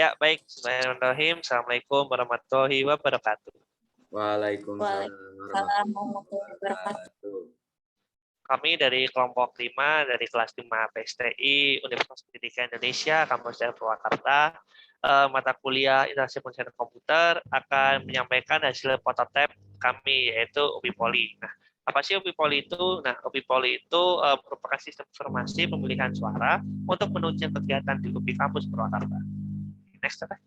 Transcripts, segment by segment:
Ya, baik. Bismillahirrahmanirrahim. Assalamualaikum warahmatullahi wabarakatuh. Waalaikumsalam Waalaikumsalam warahmatullahi warahmatullahi wabarakatuh. wabarakatuh. Kami dari kelompok 5 dari kelas 5 PSTI Universitas Pendidikan Indonesia Kampus Daerah Purwakarta, mata kuliah Interaksi Pendidikan Komputer akan menyampaikan hasil prototipe kami yaitu UPI Poli. Nah, apa sih UPI Poli itu? Nah, UPI Poli itu merupakan sistem informasi pemilihan suara untuk menunjang kegiatan di UPI Kampus Purwakarta. Next, Teh.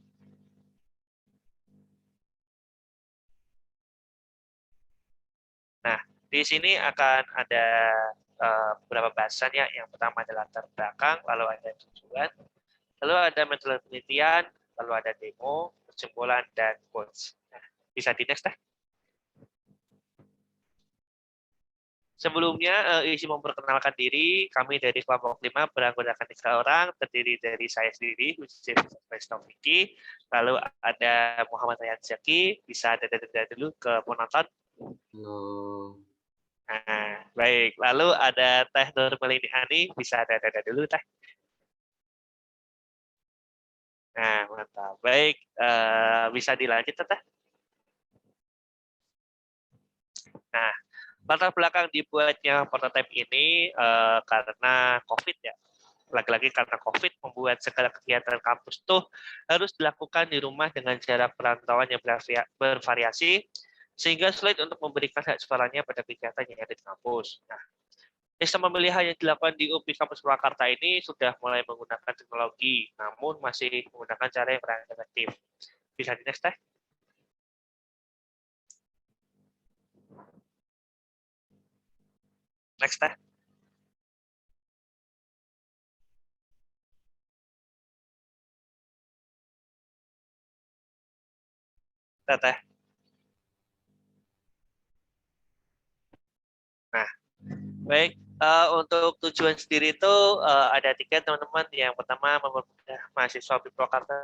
Nah, di sini akan ada beberapa bahasan ya. Yang pertama adalah latar belakang, lalu ada tujuan, lalu ada metode penelitian, lalu ada demo, kesimpulan, dan quotes. Nah, bisa di next, Teh. Sebelumnya, izin memperkenalkan diri, kami dari kelompok 5 beranggotakan 3 orang, terdiri dari saya sendiri, Hussein Vicky, lalu ada Muhammad Rayyan Zaki, bisa dada dulu ke penonton. Halo. Nah, baik. Lalu ada Teh Nurmelini Ani, bisa dada dulu, Teh. Nah, mantap. Baik, bisa dilanjut, Teh. Nah, latar belakang dibuatnya prototipe ini karena COVID ya. Lagi-lagi karena COVID membuat segala kegiatan kampus tuh harus dilakukan di rumah dengan jarak perantauan yang bervariasi, sehingga sulit untuk memberikan hak suaranya pada kegiatan yang ada di kampus. Nah, sistem pemilihan yang dilakukan di UPI Kampus Purwakarta ini sudah mulai menggunakan teknologi, namun masih menggunakan cara yang kurang efektif. Bisa di next, Teh? Next, Teh. Teh. Nah, baik. Untuk tujuan sendiri itu ada 3, teman-teman. Yang pertama, mempermudah mahasiswa UPI Purwakarta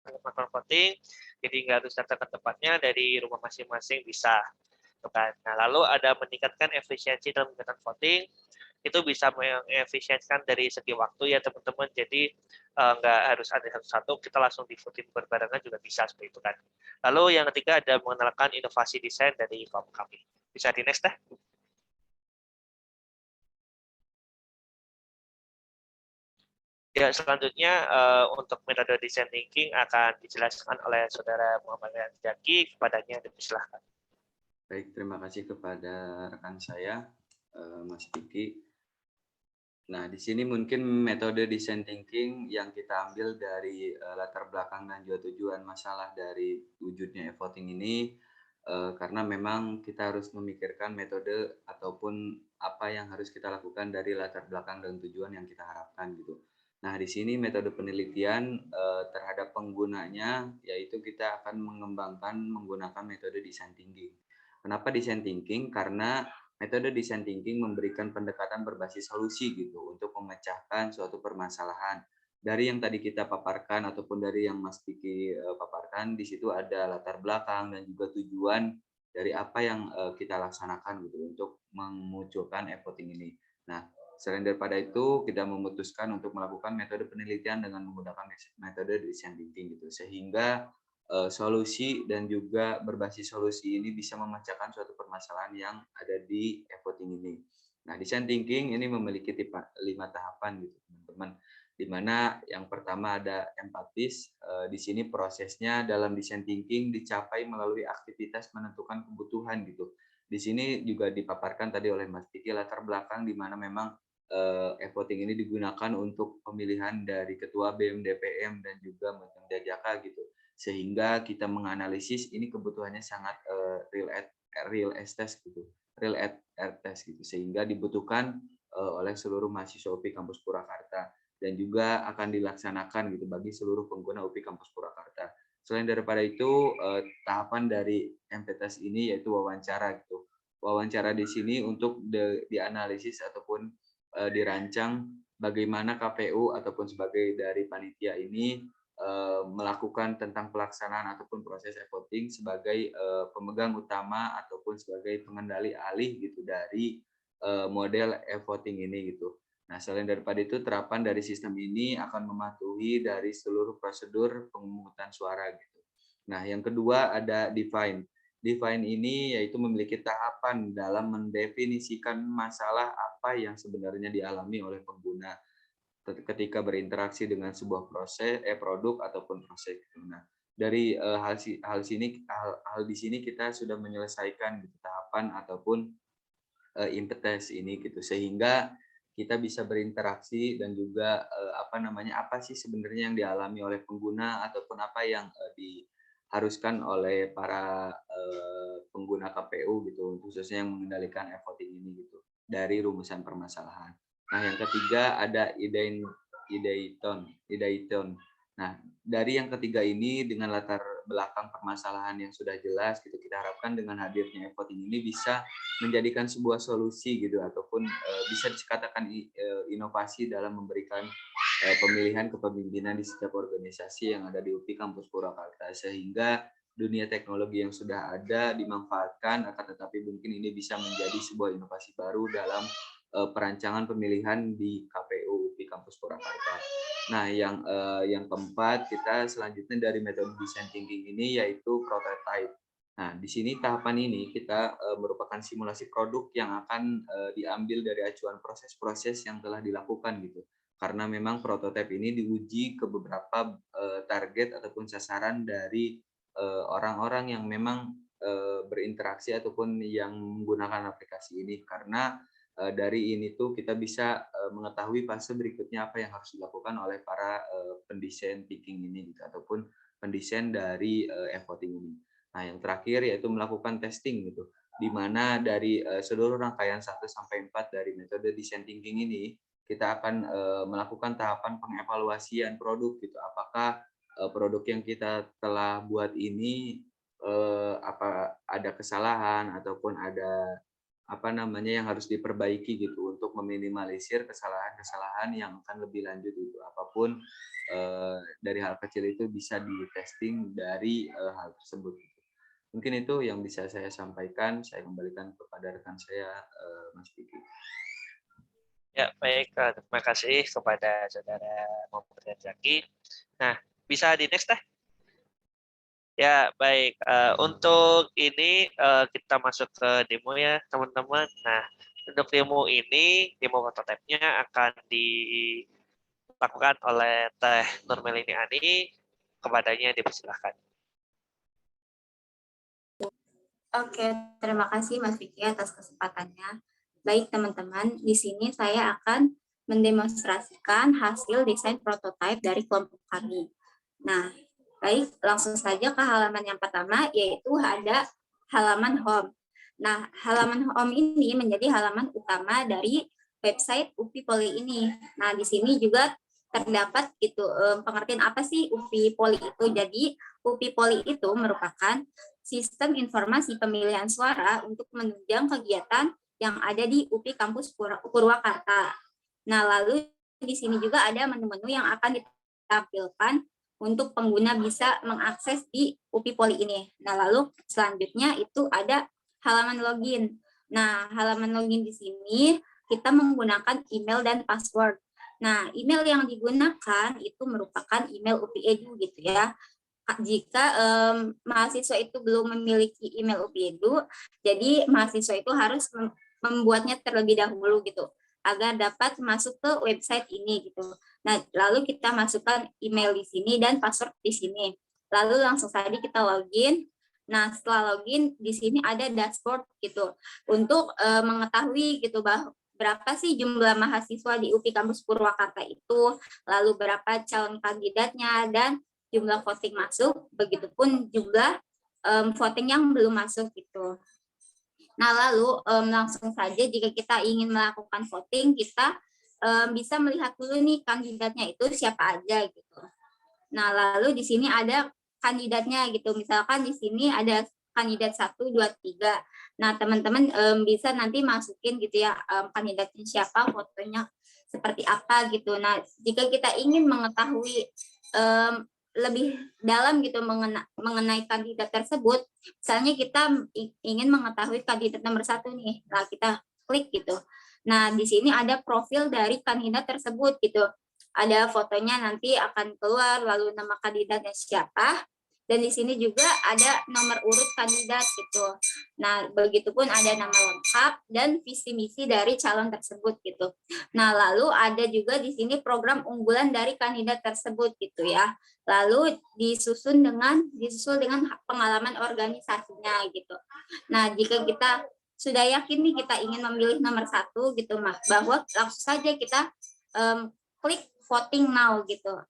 melakukan voting, jadi nggak harus datang ke tempatnya, dari rumah masing-masing bisa. Nah, lalu ada meningkatkan efisiensi dalam kegiatan voting, itu bisa mengefisiensikan dari segi waktu ya teman-teman, jadi nggak harus ada satu-satu, kita langsung di voting berbarengan juga bisa seperti itu kan. Lalu yang ketiga ada mengenalkan inovasi desain dari kelompok kami. Bisa di next, Teh? Ya, selanjutnya untuk metode design thinking akan dijelaskan oleh Saudara Muhammad Rayyan Zaki, kepadanya dipersilahkan. Baik, terima kasih kepada rekan saya, Mas Diki. Nah, di sini mungkin metode design thinking yang kita ambil dari latar belakang dan juga tujuan masalah dari wujudnya e-voting ini, karena memang kita harus memikirkan metode ataupun apa yang harus kita lakukan dari latar belakang dan tujuan yang kita harapkan gitu. Nah, di sini metode penelitian terhadap penggunanya, yaitu kita akan mengembangkan menggunakan metode design thinking. Kenapa design thinking? Karena metode design thinking memberikan pendekatan berbasis solusi gitu untuk memecahkan suatu permasalahan. Dari yang tadi kita paparkan ataupun dari yang Mas Diki paparkan, di situ ada latar belakang dan juga tujuan dari apa yang kita laksanakan gitu untuk memunculkan e-voting ini. Nah, selain daripada itu, kita memutuskan untuk melakukan metode penelitian dengan menggunakan metode design thinking gitu, sehingga solusi dan juga berbasis solusi ini bisa memecahkan suatu permasalahan yang ada di e-voting ini. Nah, design thinking ini memiliki 5 tahapan gitu, teman-teman. Di mana yang pertama ada empatis. Di sini prosesnya dalam design thinking dicapai melalui aktivitas menentukan kebutuhan gitu. Di sini juga dipaparkan tadi oleh Mas Diki latar belakang di mana memang e-voting ini digunakan untuk pemilihan dari ketua BEM, DPM dan juga Menteri Jaka gitu, sehingga kita menganalisis ini kebutuhannya sangat real test gitu, real test gitu, sehingga dibutuhkan oleh seluruh mahasiswa UPI Kampus Purwakarta dan juga akan dilaksanakan gitu bagi seluruh pengguna UPI Kampus Purwakarta. Selain daripada itu, tahapan dari MPTS ini yaitu wawancara gitu. Wawancara di sini untuk dianalisis ataupun dirancang bagaimana KPU ataupun sebagai dari panitia ini melakukan tentang pelaksanaan ataupun proses e-voting sebagai pemegang utama ataupun sebagai pengendali alih gitu dari model e-voting ini gitu. Nah, selain daripada itu, terapan dari sistem ini akan mematuhi dari seluruh prosedur pemungutan suara gitu. Nah, yang kedua ada define. Define ini yaitu memiliki tahapan dalam mendefinisikan masalah apa yang sebenarnya dialami oleh pengguna ketika berinteraksi dengan sebuah produk ataupun proses gitu. Nah, dari hal di sini kita sudah menyelesaikan gitu, tahapan ataupun impetus ini gitu, sehingga kita bisa berinteraksi dan juga apa sih sebenarnya yang dialami oleh pengguna ataupun apa yang diharuskan oleh para pengguna KPU gitu, khususnya yang mengendalikan e-voting ini gitu, dari rumusan permasalahan. Nah, yang ketiga ada idaiton. Nah, dari yang ketiga ini dengan latar belakang permasalahan yang sudah jelas gitu, kita harapkan dengan hadirnya e-voting ini bisa menjadikan sebuah solusi gitu ataupun bisa dikatakan inovasi dalam memberikan pemilihan kepemimpinan di setiap organisasi yang ada di UPI Kampus Purwakarta, sehingga dunia teknologi yang sudah ada dimanfaatkan, akan tetapi mungkin ini bisa menjadi sebuah inovasi baru dalam perancangan pemilihan di KPU UPI Kampus Purwakarta. Nah, yang keempat, kita selanjutnya dari metode design thinking ini yaitu prototype. Nah, di sini tahapan ini kita merupakan simulasi produk yang akan diambil dari acuan proses-proses yang telah dilakukan gitu. Karena memang prototipe ini diuji ke beberapa target ataupun sasaran dari orang-orang yang memang berinteraksi ataupun yang menggunakan aplikasi ini. Karena dari ini tuh kita bisa mengetahui fase berikutnya apa yang harus dilakukan oleh para pendesain thinking ini gitu, ataupun pendesain dari e-voting ini. Nah, yang terakhir yaitu melakukan testing gitu, di mana dari seluruh rangkaian 1 sampai 4 dari metode design thinking ini kita akan melakukan tahapan pengevaluasian produk gitu. Apakah produk yang kita telah buat ini apa ada kesalahan ataupun ada yang harus diperbaiki gitu untuk meminimalisir kesalahan-kesalahan yang akan lebih lanjut itu. Apapun dari hal kecil itu bisa di-testing dari hal tersebut. Mungkin itu yang bisa saya sampaikan. Saya kembalikan kepada rekan saya, Mas Vicky. Ya, baik. Terima kasih kepada Saudara Muhammad Zaki. Nah, bisa di next dah. Ya, baik. Untuk ini kita masuk ke demo ya, teman-teman. Nah, untuk demo ini, demo prototipe-nya akan dilakukan oleh Teh Nurmelini Ani. Kepadanya dipersilahkan. Oke, terima kasih Mas Vicky atas kesempatannya. Baik teman-teman, di sini saya akan mendemonstrasikan hasil desain prototipe dari kelompok kami. Nah, baik, langsung saja ke halaman yang pertama, yaitu ada halaman home. Nah, halaman home ini menjadi halaman utama dari website UPI Poli ini. Nah, di sini juga terdapat gitu pengertian apa sih UPI Poli itu. Jadi, UPI Poli itu merupakan sistem informasi pemilihan suara untuk menunjang kegiatan yang ada di UPI Kampus Purwakarta. Nah, lalu di sini juga ada menu-menu yang akan ditampilkan untuk pengguna bisa mengakses di UPI Poli ini. Nah, lalu selanjutnya itu ada halaman login. Nah, halaman login di sini kita menggunakan email dan password. Nah, email yang digunakan itu merupakan email UPI Edu gitu ya. Jika mahasiswa itu belum memiliki email UPI Edu, jadi mahasiswa itu harus membuatnya terlebih dahulu gitu, agar dapat masuk ke website ini gitu. Nah, lalu kita masukkan email di sini dan password di sini. Lalu langsung saja kita login. Nah, setelah login di sini ada dashboard gitu untuk mengetahui gitu bahwa berapa sih jumlah mahasiswa di UPI Kampus Purwakarta itu, lalu berapa calon kandidatnya, dan jumlah voting masuk, begitupun jumlah voting yang belum masuk gitu. Nah, lalu langsung saja jika kita ingin melakukan voting, kita bisa melihat dulu nih kandidatnya itu siapa aja gitu. Nah, lalu di sini ada kandidatnya gitu. Misalkan di sini ada kandidat 1, 2, 3. Nah, teman-teman bisa nanti masukin gitu ya kandidatnya siapa, fotonya seperti apa gitu. Nah, jika kita ingin mengetahui lebih dalam gitu mengenai kandidat tersebut, misalnya kita ingin mengetahui kandidat nomor 1 nih, nah kita klik gitu. Nah, di sini ada profil dari kandidat tersebut gitu. Ada fotonya nanti akan keluar, lalu nama kandidatnya siapa, dan di sini juga ada nomor urut kandidat gitu. Nah, begitupun ada nama lengkap dan visi misi dari calon tersebut gitu. Nah, lalu ada juga di sini program unggulan dari kandidat tersebut gitu ya. Lalu disusul dengan pengalaman organisasinya gitu. Nah, jika kita sudah yakin nih kita ingin memilih nomor 1 gitu, bahwa langsung saja kita klik voting now gitu.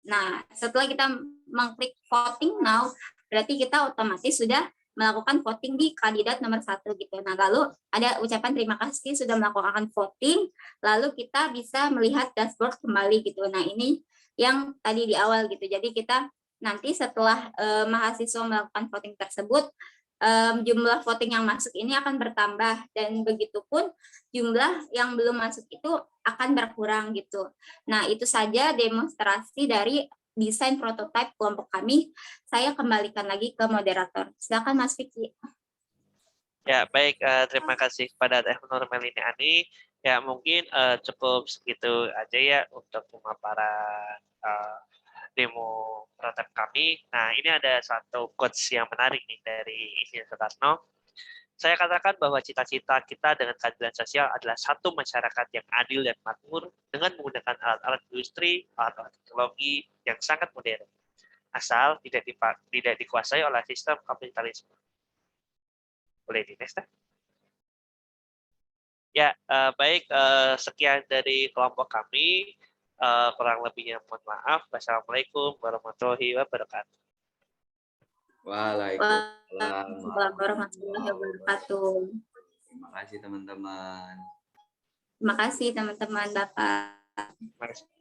Nah, setelah kita mengklik voting now, berarti kita otomatis sudah melakukan voting di kandidat nomor 1 gitu. Nah, lalu ada ucapan terima kasih sudah melakukan voting, lalu kita bisa melihat dashboard kembali gitu. Nah, ini yang tadi di awal gitu. Jadi kita nanti setelah mahasiswa melakukan voting tersebut, jumlah voting yang masuk ini akan bertambah, dan begitupun jumlah yang belum masuk itu akan berkurang gitu. Nah, itu saja demonstrasi dari desain prototipe kelompok kami. Saya kembalikan lagi ke moderator. Silakan Mas Vicky. Ya, baik. Terima kasih kepada Teh Nur Melini Ani. Ya, mungkin cukup segitu aja ya untuk pemaparan demo prototipe kami. Nah, ini ada satu quotes yang menarik nih dari Insinyur Soekarno. Saya katakan bahwa cita-cita kita dengan keadilan sosial adalah satu masyarakat yang adil dan makmur dengan menggunakan alat-alat industri, alat-alat teknologi yang sangat modern, asal tidak dikuasai oleh sistem kapitalisme. Boleh di next, ya. Baik, sekian dari kelompok kami. Kurang lebihnya mohon maaf. Wassalamualaikum warahmatullahi wabarakatuh. Waalaikumsalam warahmatullahi wabarakatuh. Terima kasih teman-teman. Terima kasih teman-teman Bapak. Terima kasih.